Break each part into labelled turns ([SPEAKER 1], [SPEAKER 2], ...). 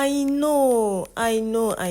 [SPEAKER 1] I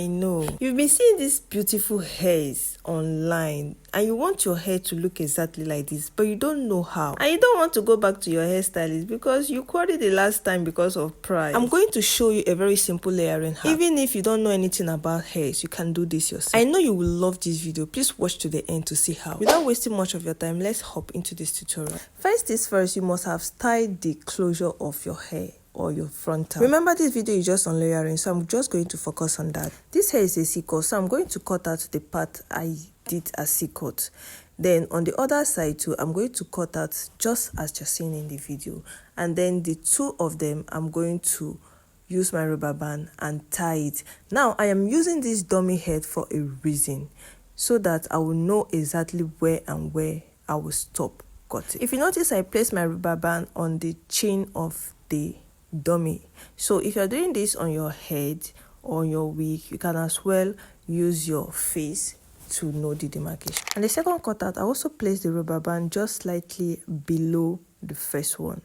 [SPEAKER 1] know. You've been seeing these beautiful hairs online and you want your hair to look exactly like this, but you don't know how. And you don't want to go back to your hairstylist because you queried the last time because of price. I'm going to show you a very simple layering hack. Even if you don't know anything about hairs, you can do this yourself. I know you will love this video. Please watch to the end to see how. Without wasting much of your time, let's hop into this tutorial. First things first, you must have styled the closure of your hair or your frontal. Remember, this video is just on layering, so I'm just going to focus on that. This hair is a C-cut, so I'm going to cut out the part I did as C-cut. Then on the other side too, I'm going to cut out just as you're seeing in the video. And then the two of them, I'm going to use my rubber band and tie it. Now, I am using this dummy head for a reason, so that I will know exactly where I will stop cutting. If you notice, I placed my rubber band on the chin of the dummy. So if you're doing this on your head or on your wig, you can as well use your face to know the demarcation. And the second cutout, I also placed the rubber band just slightly below the first one.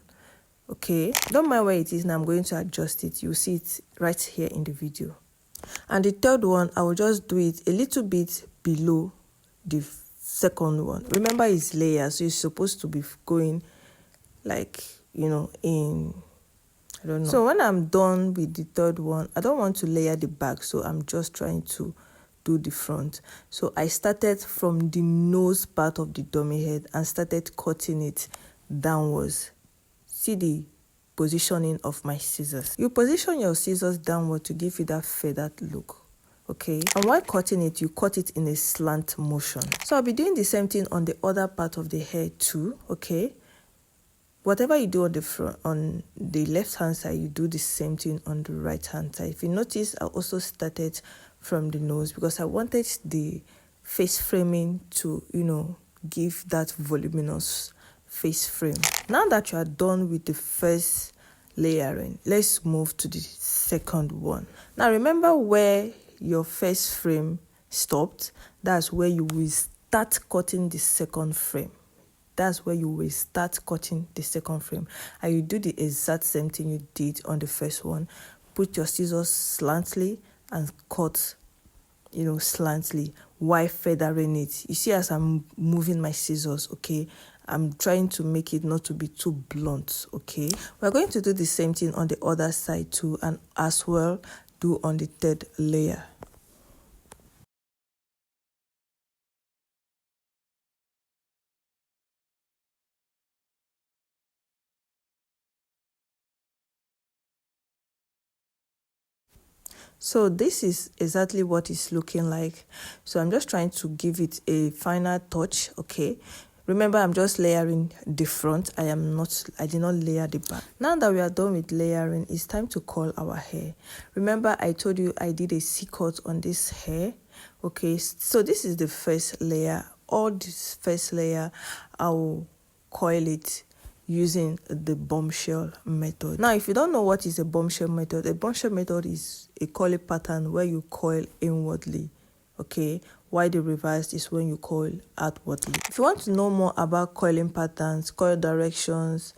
[SPEAKER 1] Okay, don't mind where it is. Now I'm going to adjust it. You'll see it right here in the video. And the third one, I will just do it a little bit below the second one. Remember, it's layers, so it's supposed to be going like, you know, in, I don't know. So when I'm done with the third one, I don't want to layer the back, so I'm just trying to do the front. So I started from the nose part of the dummy head and started cutting it downwards. See the positioning of my scissors. You position your scissors downward to give you that feathered look. Okay, and while cutting it, you cut it in a slant motion. So I'll be doing the same thing on the other part of the hair too. Okay, whatever you do on the front, on the left hand side, you do the same thing on the right hand side. If you notice, I also started from the nose because I wanted the face framing to, you know, give that voluminous face frame. Now that you are done with the first layering, let's move to the second one. Now remember where your first frame stopped. That's where you will start cutting the second frame. That's where you will start cutting the second frame. And you do the exact same thing you did on the first one. Put your scissors slantly and cut, you know, slantly while feathering it. You see, as I'm moving my scissors, okay, I'm trying to make it not to be too blunt. Okay, we're going to do the same thing on the other side too, and as well do on the third layer. So this is exactly what it's looking like. So I'm just trying to give it a final touch. Okay, remember, I'm just layering the front. I did not layer the back. Now that we are done with layering, it's time to coil our hair. Remember, I told you I did a C-cut on this hair. Okay, so this is the first layer. All this first layer, I will coil it using the bombshell method. Now, if you don't know what is a bombshell method is a coiling pattern where you coil inwardly, okay, while the reverse is when you coil outwardly. If you want to know more about coiling patterns, coil directions,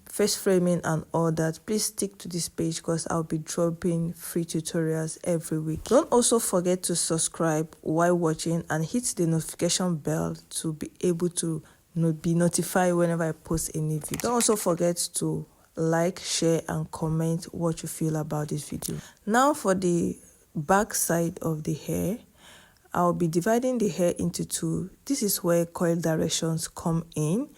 [SPEAKER 1] face framing and all that, please stick to this page because I'll be dropping free tutorials every week. Don't also forget to subscribe while watching and hit the notification bell to be able to be notified whenever I post a new video. Don't also forget to like, share and comment what you feel about this video. Now for the back side of the hair, I'll be dividing the hair into two. This is where coil directions come in,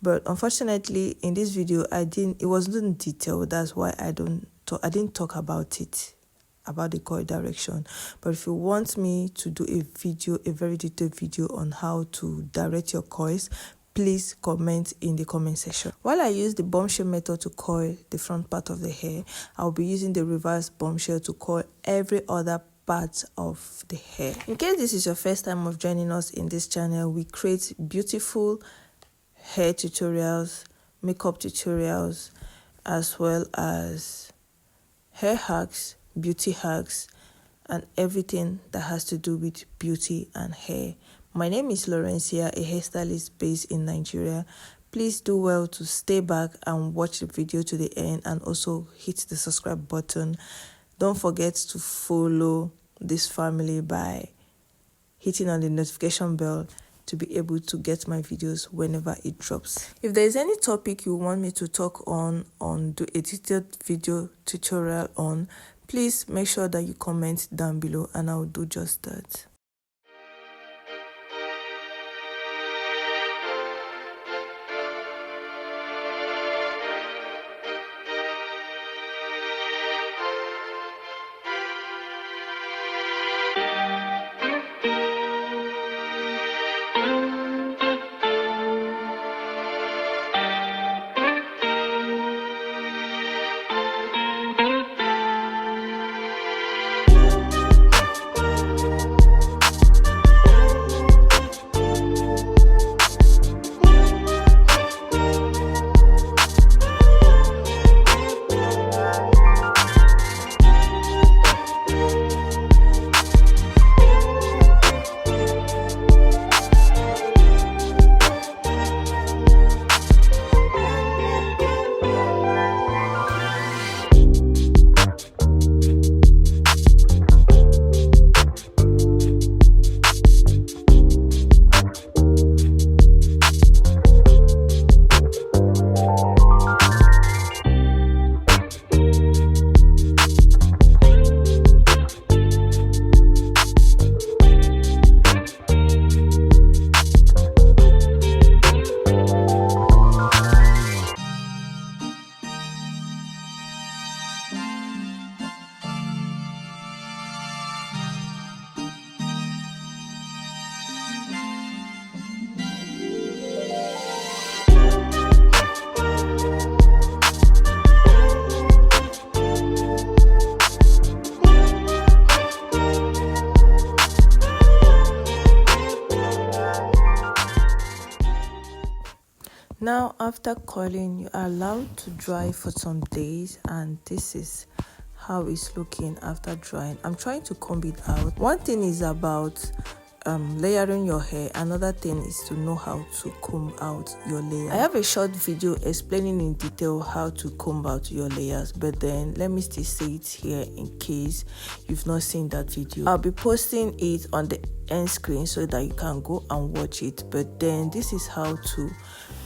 [SPEAKER 1] but unfortunately in this video it wasn't detailed. That's why I didn't talk about it, about the coil direction. But if you want me to do a very detailed video on how to direct your coils, please comment in the comment section. While I use the bombshell method to coil the front part of the hair, I'll be using the reverse bombshell to coil every other part of the hair. In case this is your first time of joining us in this channel, we create beautiful hair tutorials, makeup tutorials, as well as hair hacks, beauty hacks, and everything that has to do with beauty and hair. My name is Laurencia, a hairstylist based in Nigeria. please do well to stay back and watch the video to the end, and also hit the subscribe button. Don't forget to follow this family by hitting on the notification bell to be able to get my videos whenever it drops. If there is any topic you want me to talk on do a detailed video tutorial on, please make sure that you comment down below and I'll do just that. Now, after coiling, you are allowed to dry for some days, and this is how it's looking after drying. I'm trying to comb it out. One thing is about layering your hair. Another thing is to know how to comb out your layers. I have a short video explaining in detail how to comb out your layers, but then let me still say it here in case you've not seen that video. I'll be posting it on the end screen so that you can go and watch it. But then this is how to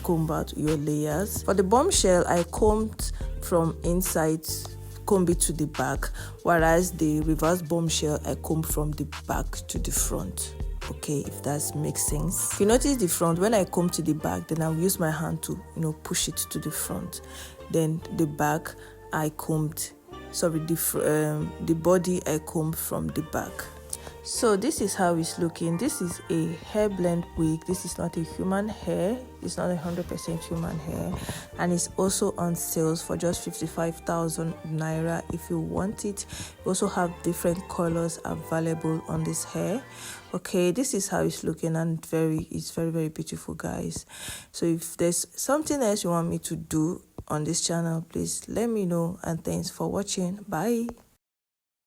[SPEAKER 1] comb out your layers. For the bombshell, I combed from inside, comb it to the back, whereas the reverse bombshell, I comb from the back to the front. Okay, if that makes sense. If you notice the front, when I comb to the back, then I'll use my hand to push it to the front. Then the back, I combed, the body I combed from the back. So this is how it's looking. This is a hair blend wig. This is not a human hair. It's not 100% human hair, and it's also on sales for just 55,000 naira if you want it. We also have different colors available on this hair. Okay, this is how it's looking, and it's very, very beautiful, guys. So if there's something else you want me to do on this channel, please let me know, and thanks for watching. Bye.